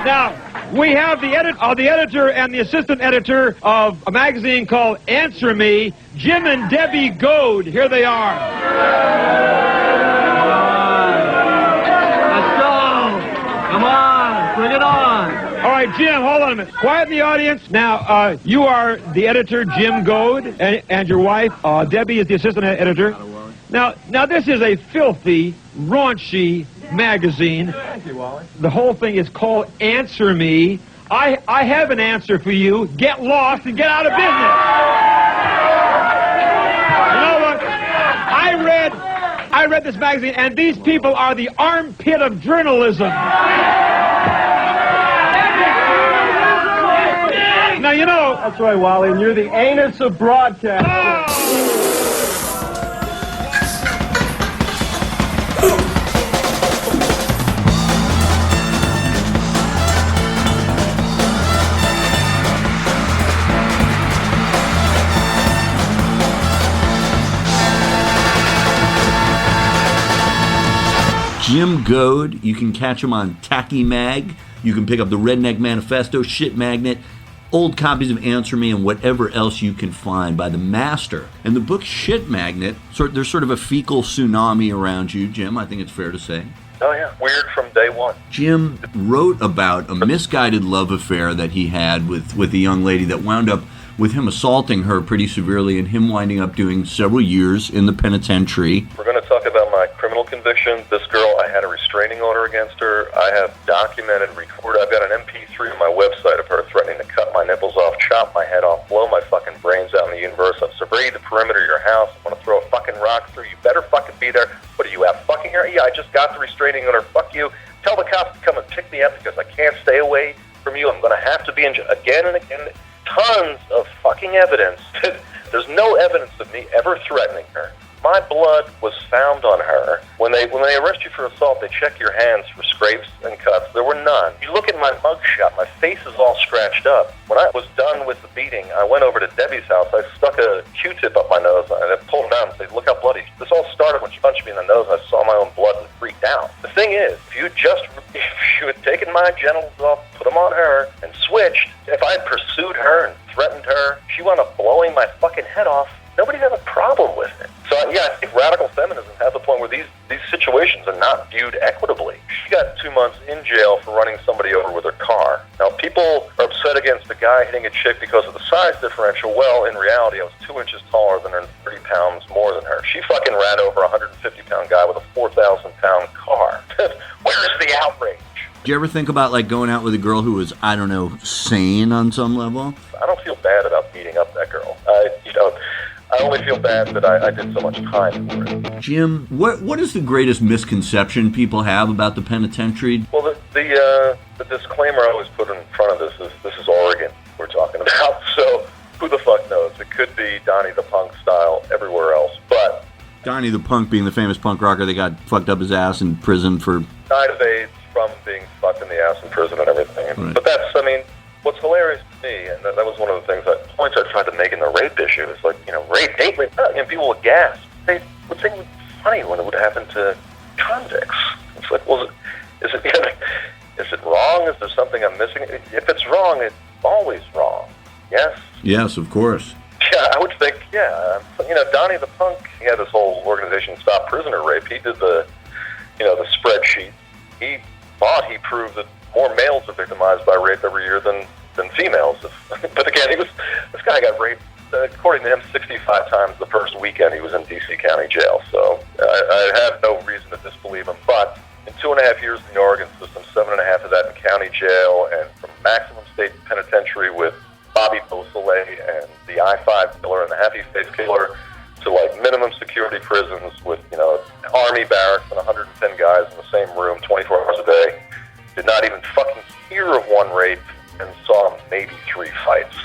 Now, we have the editor and the assistant editor of a magazine called Answer Me, Jim and Debbie Goad. Here they are. Let's go. Come on, bring it on. All right, Jim, hold on a minute. Quiet in the audience. Now, you are the editor, Jim Goad, and your wife, Debbie, is the assistant editor. Now, this is a filthy, raunchy magazine. Thank you, Wally. The whole thing is called Answer Me. I have an answer for you. Get lost and get out of business. You know what? I read this magazine, and these people are the armpit of journalism. Now, you know... That's right, Wally, and you're the anus of broadcast. Jim Goad, you can catch him on Tacky Mag. You can pick up the Redneck Manifesto, Shit Magnet, old copies of Answer Me, and whatever else you can find by the master. And the book Shit Magnet, there's sort of a fecal tsunami around you, Jim, I think it's fair to say. Oh, yeah. Weird from day one. Jim wrote about a misguided love affair that he had with a young lady that wound up with him assaulting her pretty severely and him winding up doing several years in the penitentiary. We're going to talk about my criminal conviction. This girl, I had a restraining order against her. I have documented, recorded. I've got an MP3 on my website of her threatening to cut my nipples off, chop my head off, blow my fucking brains out in the universe. I've surveyed the perimeter of your house. I'm going to throw a fucking rock through. You better fucking be there. What do you have, fucking hair? Yeah, I just got the restraining order. Fuck you. Tell the cops to come and pick me up because I can't stay away from you. I'm going to have to be in jail again and again. Tons of fucking evidence. There's no evidence of me ever threatening her. My blood was found on her. When they arrest you for assault, they check your hands for scrapes and cuts. There were none. You look at my mugshot, my face is all scratched up. When I was done with the beating, I went over to Debbie's house. I stuck a Q-tip up my nose and I pulled it down and said, look how bloody. This all started when she punched me in the nose and I saw my own blood and freaked out. The thing is, if you had taken my genitals off, put them on her, and switched, if I had pursued her and threatened her, she wound up blowing my fucking head off, nobody'd have a problem with it. So, yeah, I think radical feminism has the point where these situations are not viewed equitably. She got 2 months in jail for running somebody over with her car. Now, people are upset against the guy hitting a chick because of the size differential. Well, in reality, I was 2 inches taller than her and 30 pounds more than her. She fucking ran over a 150-pound guy with a 4,000-pound car. Where's the outrage? Did you ever think about, going out with a girl who was, I don't know, sane on some level? I don't feel bad about beating up that girl. I only feel bad that I did so much time for it. Jim, what is the greatest misconception people have about the penitentiary? Well, the disclaimer I always put in front of this is Oregon we're talking about, so who the fuck knows? It could be Donnie the Punk style everywhere else, but... Donnie the Punk being the famous punk rocker that got fucked up his ass in prison for... Died of AIDS from being fucked in the ass in prison and everything. Right. But that's, what's hilarious to me, and that was one of the points I tried to make in the rape issue, is rape, and people would gasp. They would think it was funny when it would happen to convicts. It's like, well, is it wrong? Is there something I'm missing? If it's wrong, it's always wrong. Yes? Yes, of course. Yeah, I would think, yeah. Donnie the Punk, he had this whole organization, Stop Prisoner Rape. He did the spreadsheet. He thought he proved that more males are victimized by rape every year than females. But again, this guy got raped, according to him, 65 times the first weekend he was in D.C. County Jail. So I have no reason to disbelieve him. But in 2.5 years in the Oregon system, 7.5 of that in county jail, and from maximum state penitentiary with Bobby Beausoleil and the I-5 killer and the Happy Face killer to minimum security prisons with army barracks and 110 guys in the same room 24 hours a day. Did not even fucking hear of one rape and saw maybe 3 fights.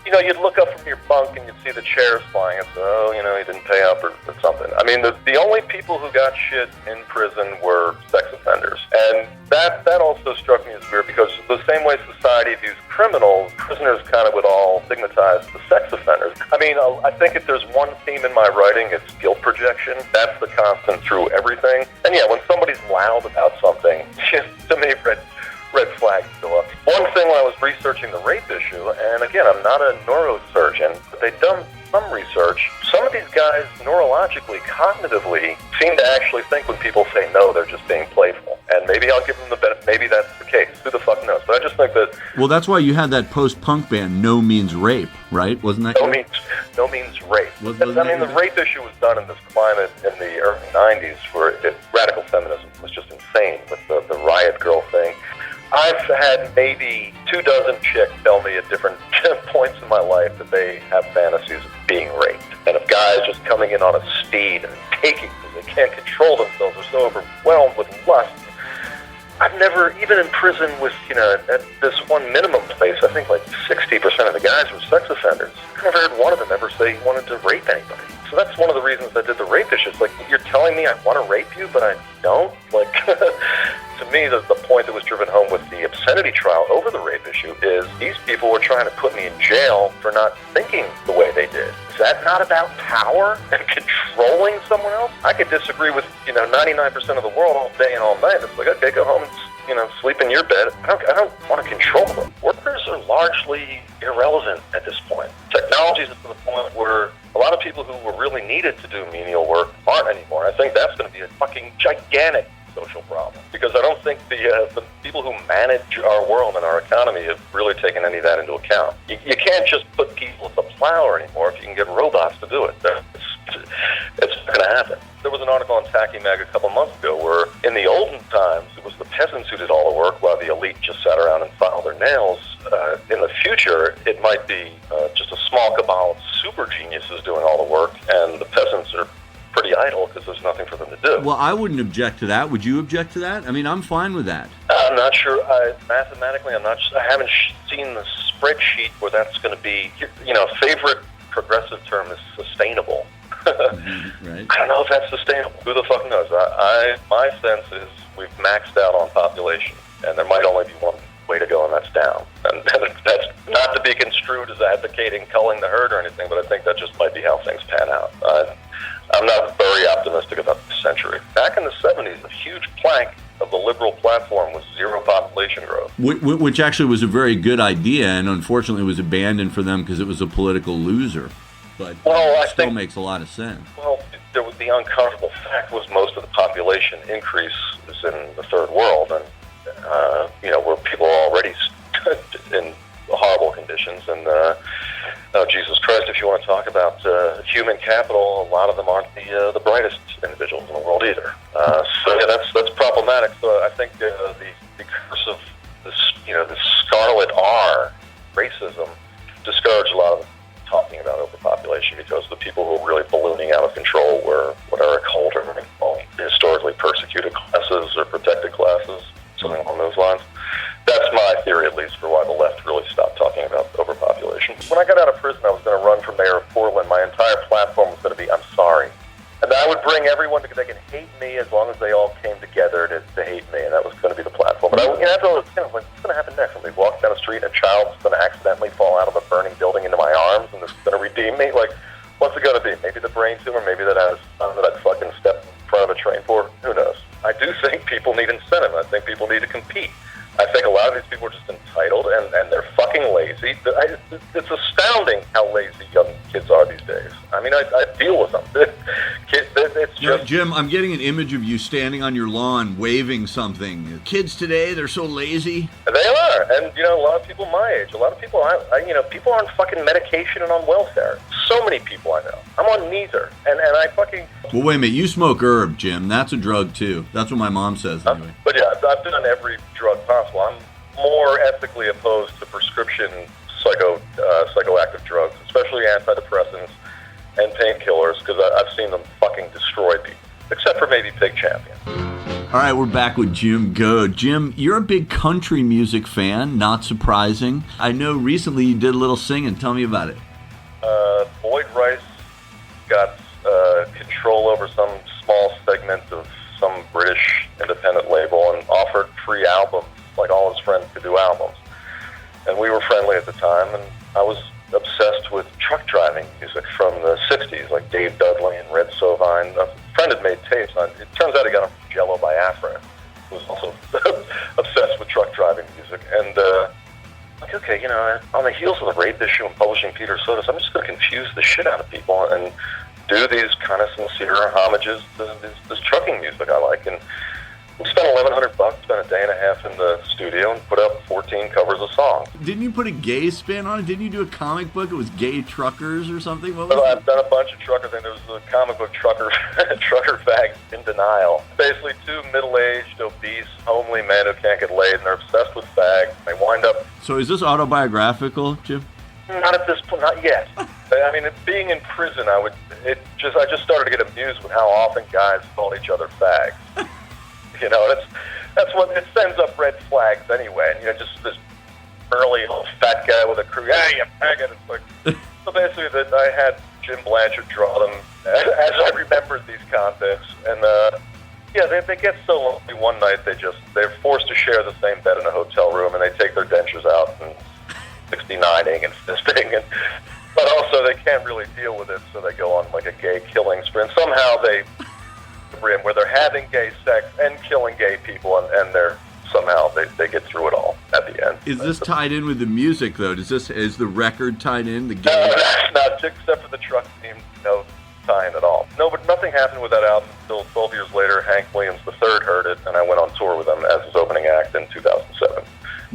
You'd look up from your bunk and you'd see the chairs flying and say, oh, he didn't pay up or something. I mean, the only people who got shit in prison were sex offenders. And that also struck me as weird because the same way society views criminals, prisoners kind of would all stigmatize the sex offenders. I mean, I think if there's one theme in my writing, it's guilt projection. That's the constant through everything. And yeah, when somebody's loud about something, to me, red flags go up. one thing when I was researching the rape issue, and again, I'm not a neurosurgeon, but they've done some research. Some of these guys, neurologically, cognitively, seem to actually think when people say no, they're just being playful. And maybe I'll give them the benefit. Maybe that's the case. Who the fuck knows? But I just think that... Well, that's why you had that post-punk band, No Means Rape, right? Wasn't that... No means rape. The rape issue was done in this climate in the early 90s where radical feminism was just insane with the riot girl thing. I've had maybe 24 chicks tell me at different points in my life that they have fantasies of being raped. And if guys just coming in on a steed and taking because they can't control themselves, they're so overwhelmed with lust. I've never, even in prison with, at this one minimum place, I think like 60% of the guys were sex offenders. I never heard one of them ever say he wanted to rape anybody. So that's one of the reasons I did the rape issue. It's like, you're telling me I want to rape you, but I don't? Like, to me, the point that was driven home with the obscenity trial over the rape issue is these people were trying to put me in jail for not thinking the way they did. Is that not about power and controlling someone else? I could disagree with, 99% of the world all day and all night. It's like, okay, go home and, sleep in your bed. I don't want to control them. Workers are largely irrelevant at this point. Technology is to the point where a lot of people who were really needed to do menial work aren't anymore. I think that's going to be a fucking gigantic social problem because I don't think the people who manage our world and our economy have really taken any of that into account. You can't just put people at the plow anymore if you can get robots to do it. It's not going to happen. There was an article on Tacky Mag a couple months ago where in the olden times it was the peasants who did all the work while the elite just sat around and filed their nails. In the future, it might be just a small cabal of super geniuses doing all the work, and the peasants are pretty idle because there's nothing for them to do. Well, I wouldn't object to that. Would you object to that? I mean, I'm fine with that. I'm not sure. Mathematically, I haven't seen the spreadsheet where that's going to be. Favorite progressive term is sustainable. Right. I don't know if that's sustainable. Who the fuck knows? My sense is we've maxed out on population, and there might only be one way to go, and that's down. And that's not to be construed as advocating culling the herd or anything, but I think that just might be how things pan out. I'm not very optimistic about this century. Back in the 70s, a huge plank of the liberal platform was zero population growth. Which actually was a very good idea, and unfortunately was abandoned for them because it was a political loser. But it still makes a lot of sense. Well, the uncomfortable fact was most of the population increase is in the third world, and where people are already in horrible conditions. And Jesus Christ, if you want to talk about human capital, a lot of them aren't the brightest individuals in the world either. That's problematic. So I think the curse of the scarlet R, racism, discouraged a lot of talking about overpopulation because the people who are really ballooning out of control were what Eric Holder called historically persecuted classes or protected classes, something along those lines. That's my theory, at least, for why the left really stopped talking about overpopulation. When I got out of prison, I was going to run for mayor of Portland. My entire platform was going to be, I'm sorry. And I would bring everyone because they can hate me as long as they all came together to hate me, and that was going to be the platform. But after all, I was like, what's going to happen next? Somebody walks down the street and a child's going to accidentally fall out of a burning building into my arms, and it's going to redeem me? Like, what's it going to be? Maybe the brain tumor, maybe that I was that I'd fucking step in front of a train for? Who knows? I do think people need incentive. I think people need to compete. I think a lot of these people are just entitled, and they're fucking lazy. It's astounding how lazy young kids are these days. I mean, I deal with them. It's just... Jim, I'm getting an image of you standing on your lawn waving something. Kids today, they're so lazy. They are, and a lot of people my age, a lot of people, people are on fucking medication and on welfare. So many people I know. I'm on neither, and I fucking... Well, wait a minute, you smoke herb, Jim. That's a drug, too. That's what my mom says, anyway. But yeah, I've done every drug possible. I'm more ethically opposed to prescription psychoactive drugs, especially antidepressants and painkillers, because I've seen them fucking destroy people, except for maybe Pig Champion. All right, we're back with Jim Goad. Jim, you're a big country music fan, not surprising. I know recently you did a little singing. Tell me about it. Boyd Rice got control over some small segment of some British independent label and offered free albums, like all his friends could do albums. And we were friendly at the time, and I was obsessed with truck driving music from the 60s, like Dave Dudley and Red Sovine. A friend had made tapes. It turns out he got them from Jello Biafra, who was also obsessed with truck driving music. And like, okay, you know, on the heels of the rape issue and publishing Peter Sodas, I'm just going to confuse the shit out of people and do these kind of sincere homages to this trucking music I like. And we spent $1,100, spent a day and a half in the studio, and put out 14 covers of songs. Didn't you put a gay spin on it? Didn't you do a comic book? It was Gay Truckers or something? What was I've done a bunch of trucker things. There was a comic book, Trucker Fags in Denial. Basically, two middle-aged, obese, homely men who can't get laid, and they're obsessed with fags. They wind up... So is this autobiographical, Jim? Not at this point, not yet. I mean, being in prison, I just started to get amused with how often guys called each other fags. You know, that's what it sends up red flags anyway. And, you know, just this burly old fat guy with a crew, hey, you faggot. It's like, so basically, that I had Jim Blanchard draw them as I remembered these convicts, and yeah, they get so lonely one night they're forced to share the same bed in a hotel room, and they take their dentures out and 69ing and fisting, but also they can't really deal with it, so they go on like a gay killing spree, and somehow where they're having gay sex and killing gay people, and they're somehow they get through it all at the end. Is this tied in with the music though? Is the record tied in? The gay? No, that's not, except for the truck theme, no tie-in at all. No, but nothing happened with that album until 12 years later. Hank Williams III heard it, and I went on tour with him as his opening act in 2007.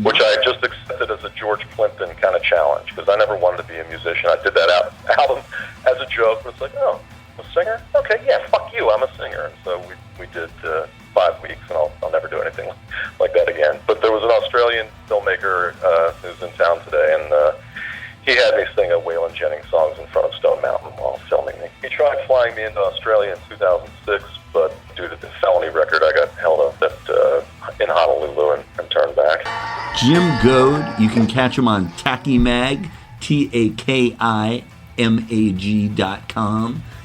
Which I just accepted as a George Plimpton kind of challenge, because I never wanted to be a musician. I did that album as a joke, but it's like, oh, a singer? Okay, yeah, fuck you, I'm a singer. And so we did 5 weeks, and I'll never do anything like that again. But there was an Australian filmmaker who's in town today, and he had me sing a Waylon Jennings songs in front of Stone Mountain while filming me. He tried flying me into Australia in 2006, but due to the felony record, I got held up in Honolulu and turned back. Jim Goad, you can catch him on Tacky Mag, TAKIMAG.com.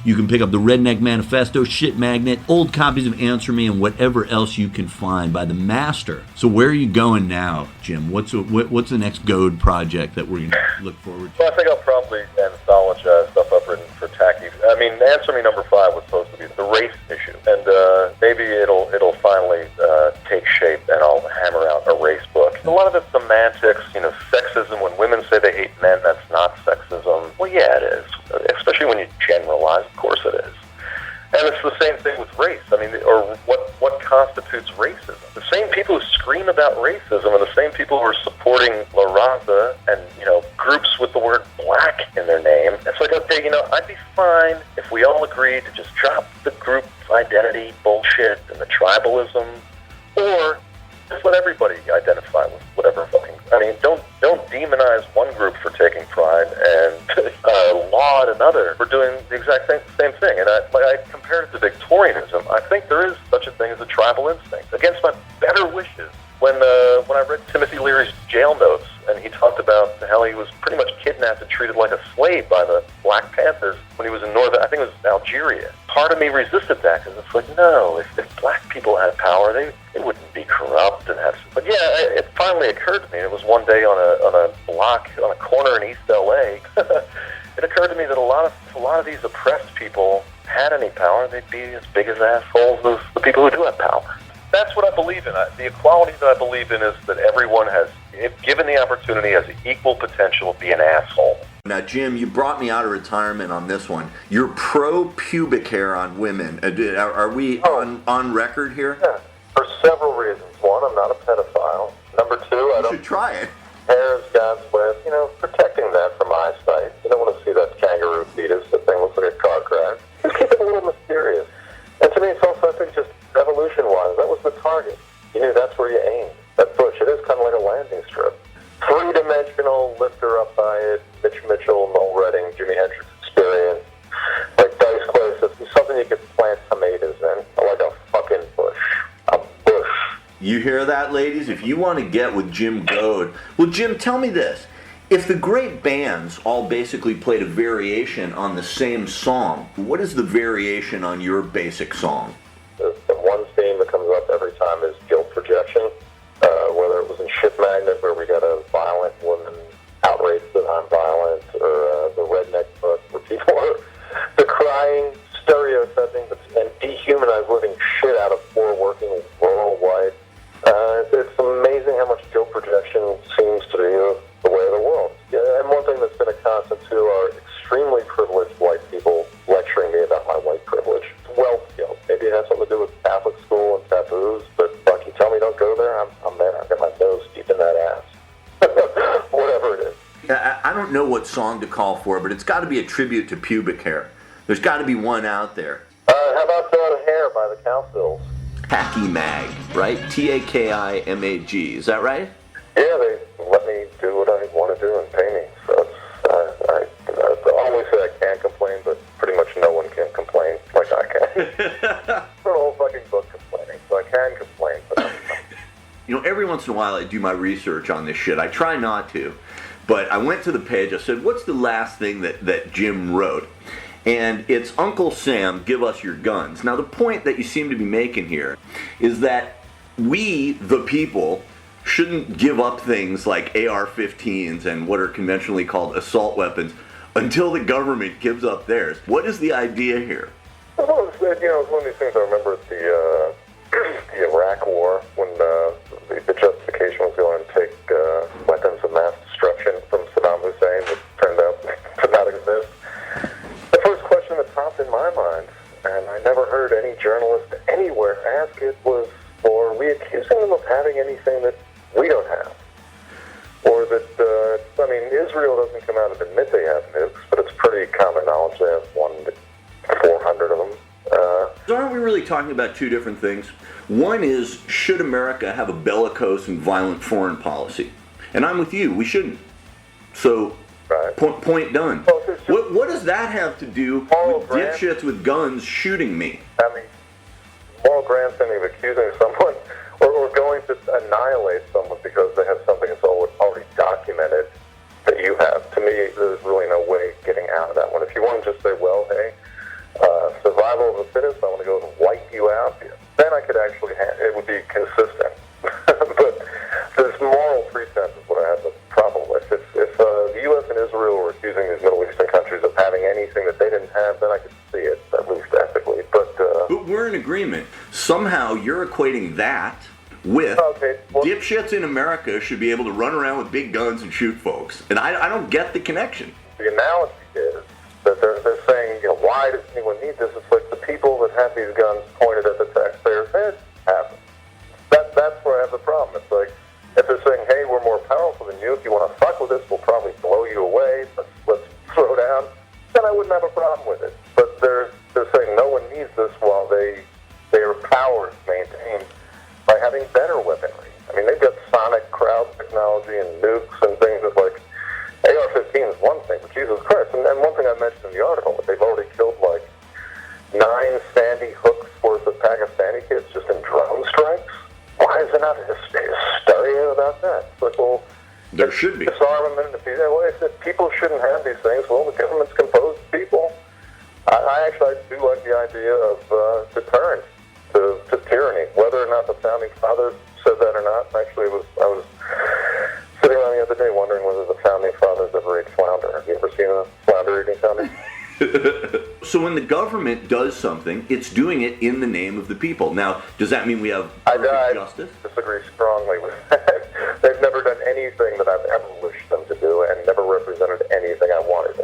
You can pick up the Redneck Manifesto, Shit Magnet, old copies of Answer Me, and whatever else you can find by the master. So where are you going now, Jim? What's the next Goad project that we're going to look forward to? Well, I think I'll probably anthologize stuff I've written for Tacky. I mean, Answer Me number 5 was supposed to be the race issue, and maybe it'll finally take shape, and I'll hammer out a race book. A lot of it's semantics, you know, sexism. When women say they hate men, that's not sexism. Well, yeah, it is, especially when you generalize. Of course it is. And it's the same thing with race. I mean, or what constitutes racism? The same people who scream about racism are the same people who are supporting La Raza and, you know, groups with the word black in their name. It's like, okay, you know, I'd be fine if we all agreed to just drop the group identity bullshit and the tribalism, or just let everybody identify with whatever fucking... I mean, don't demonize one group for taking pride and laud another for doing the exact same thing. And I compared it to Victorianism. I think there is such a thing as a tribal instinct. Against my better wishes, when I read Timothy Leary's jail notes, and he talked about how he was pretty much kidnapped and treated like a slave by the Black Panthers when he was in I think it was Algeria. Part of me resisted that, because it's like, no, if black people had power, they wouldn't be corrupt and have... But yeah, it finally occurred to me. It was one day on a block, on a corner in East LA. It occurred to me that a lot of these oppressed people had any power, they'd be as big as assholes as the people who do have power. That's what I believe in. The equality that I believe in is that everyone has, if given the opportunity, has equal potential to be an asshole. Now, Jim, you brought me out of retirement on this one. You're pro-pubic hair on women. Are we on record here? Yeah, for several reasons. One, I'm not a pedophile. Number two, I don't... You should try it. Hair is God's way of, you know, protecting that from eyesight. You don't want to see that kangaroo fetus. That thing looks like a car crash. Just keep it a little mysterious. And to me, it's also, I think, just evolution-wise, that was the target. You knew that's where you aimed. That bush, it is kind of like a landing strip. Three-dimensional, lift her up by it, Mitch Mitchell, Noel Redding, Jimi Hendrix experience. Like Dice Clay says, it's something you could plant tomatoes in. Like a fucking bush. A bush. You hear that, ladies? If you want to get with Jim Goad... Well, Jim, tell me this. If the great bands all basically played a variation on the same song, what is the variation on your basic song? The one theme that comes up every time is guilt projection. Whether it was in Shit Magnet, where we got a violent woman outraged that I'm violent, or the Redneck book, where people are decrying, stereotyping, and dehumanize living shit out of poor working rural white. It's amazing how much guilt projection seems to don't know what song to call for, but it's got to be a tribute to pubic hair. There's got to be one out there. How about Hair by the Cowsills? Tacky Mag, right? Takimag. Is that right? Yeah, they let me do what I want to do and pay me. So I always say I can't complain, but pretty much no one can complain like I can. For the whole fucking book complaining, so I can complain, but I'm not. You know, every once in a while I do my research on this shit. I try not to, but I went to the page. I said, what's the last thing that Jim wrote? And it's Uncle Sam, give us your guns. Now, the point that you seem to be making here is that we, the people, shouldn't give up things like AR-15s and what are conventionally called assault weapons until the government gives up theirs. What is the idea here? Well, it's one of these things I remember at the Iraq War when the justification was going to take weapons of mass destruction from Saddam Hussein that turned out to not exist. The first question that popped in my mind, and I never heard any journalist anywhere ask it, was, are we accusing them of having anything that we don't have? Or that, Israel doesn't come out and admit they have nukes, but it's pretty common knowledge they have 1 to 400 of them. So aren't we really talking about two different things? One is, should America have a bellicose and violent foreign policy? And I'm with you, we shouldn't. So, right. Point done. Well, What does that have to do with dipshits with guns shooting me? Moral grandstanding of accusing someone or going to annihilate someone because they have something that's already documented that you have. To me, there's really no way getting out of that one. If you want to just say, well, hey, survival of the fittest, I want to go and wipe you out, then I could actually, it would be consistent. But this moral pretense is what I have the problem with. If the U.S. and Israel were accusing these Middle Eastern countries of having anything that they didn't have, then I could see it, at least ethically. But we're in agreement. Somehow you're equating that with dipshits in America should be able to run around with big guns and shoot folks. And I don't get the connection. The analogy is that they're saying, why does anyone need this? It's like the people that have these guns pointed at the taxpayers' heads have them. That's where I have the problem. It's like, if they're saying, hey, we're more powerful than you, if you want to fuck with us, we'll probably blow you away, let's throw down, then I wouldn't have a problem with it. But they're saying no one needs this while their power is maintained by having better weaponry. They've got sonic crowd technology and nukes and things that's like, AR-15 is one thing, but Jesus Christ. And one thing I mentioned in the article, they've already killed 9 Sandy Hooks worth of Pakistani kids just in drone strikes. Why is there not a hysteria about that? It's like, well, there should be. Disarmament, if people shouldn't have these things, well, the government's composed of people. I actually do like the idea of deterrence to tyranny. Whether or not the Founding Fathers said that or not, actually, I was sitting around the other day wondering whether the Founding Fathers ever ate flounder. Have you ever seen a flounder eating founding? So when the government does something, it's doing it in the name of the people. Now, does that mean we have perfect justice? I disagree strongly with that. They've never done anything that I've ever wished them to do and never represented anything I wanted.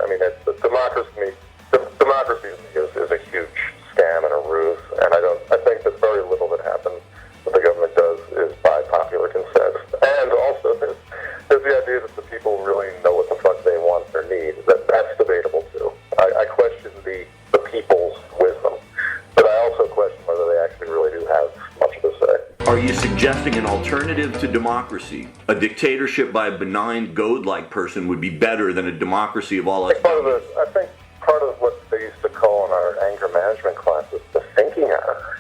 Democracy is a huge scam and a ruse, and I think that very little that happens that the government does is by popular consent. And also, there's the idea that the people really know what the fuck they want or need. That's debatable too. I question the people's wisdom, but I also question whether they actually really do have much to say. Are you suggesting an alternative to democracy? A dictatorship by a benign Goad-like person would be better than a democracy of all us? I think part of what they used to call in our anger management classes the thinking error.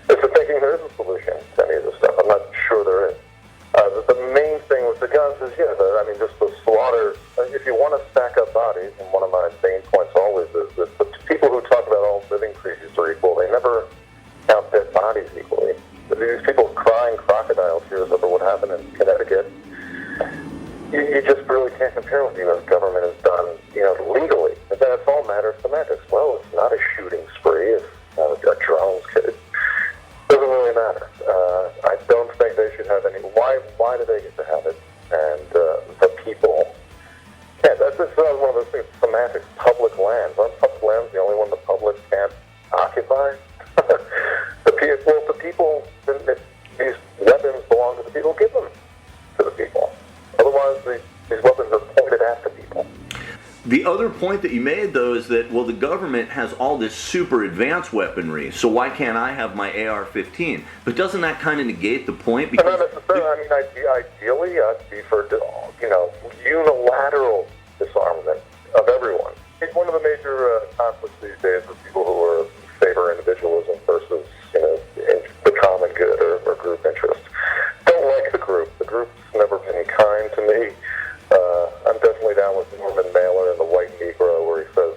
It's the thinking there is a solution to any of this stuff. I'm not sure there is. The main thing with the guns is, just the slaughter. If you want to stack up bodies, and one of my main points always is that the people who talk about all living creatures are equal, they never count dead bodies equally. These people crying crocodile tears over what happened in Connecticut, you just really can't compare what the U.S. government has done, legally. And then it's all a matter of semantics. Well, it's not a shooting spree. It's not a drones kid. It doesn't really matter. I don't think they should have any. Why do they get to have it? And the people can't. That's just one of those things. Semantics. Public lands. Aren't public lands the only one the public can't occupy? The people. If these weapons belong to the people, give them to the people. Otherwise, these weapons are pointed The other point that you made, though, is that, well, the government has all this super advanced weaponry, so why can't I have my AR-15? But doesn't that kind of negate the point? Because not necessarily. I mean, ideally, I'd be for, unilateral disarmament of everyone. It's one of the major conflicts these days with people who are favor individualism versus, the common good or group interest. Don't like the group. The group's never been kind to me. I'm definitely down with Norman Mailer and the White Negro, where he says,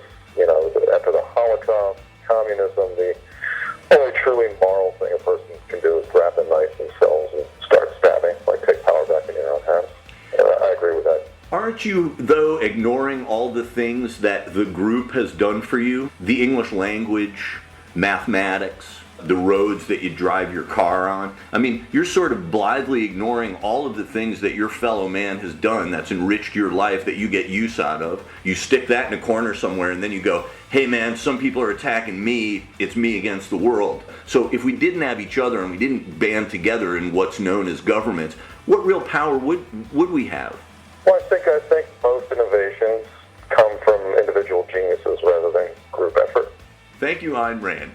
after the Holocaust, communism, the only truly moral thing a person can do is grab a knife themselves and start stabbing, like take power back in your own hands. I agree with that. Aren't you, though, ignoring all the things that the group has done for you? The English language, mathematics, the roads that you drive your car on. I mean, you're sort of blithely ignoring all of the things that your fellow man has done that's enriched your life that you get use out of. You stick that in a corner somewhere and then you go, hey man, some people are attacking me, it's me against the world. So if we didn't have each other and we didn't band together in what's known as government, what real power would we have? Well, I think most innovations come from individual geniuses rather than group effort. Thank you, Ayn Rand.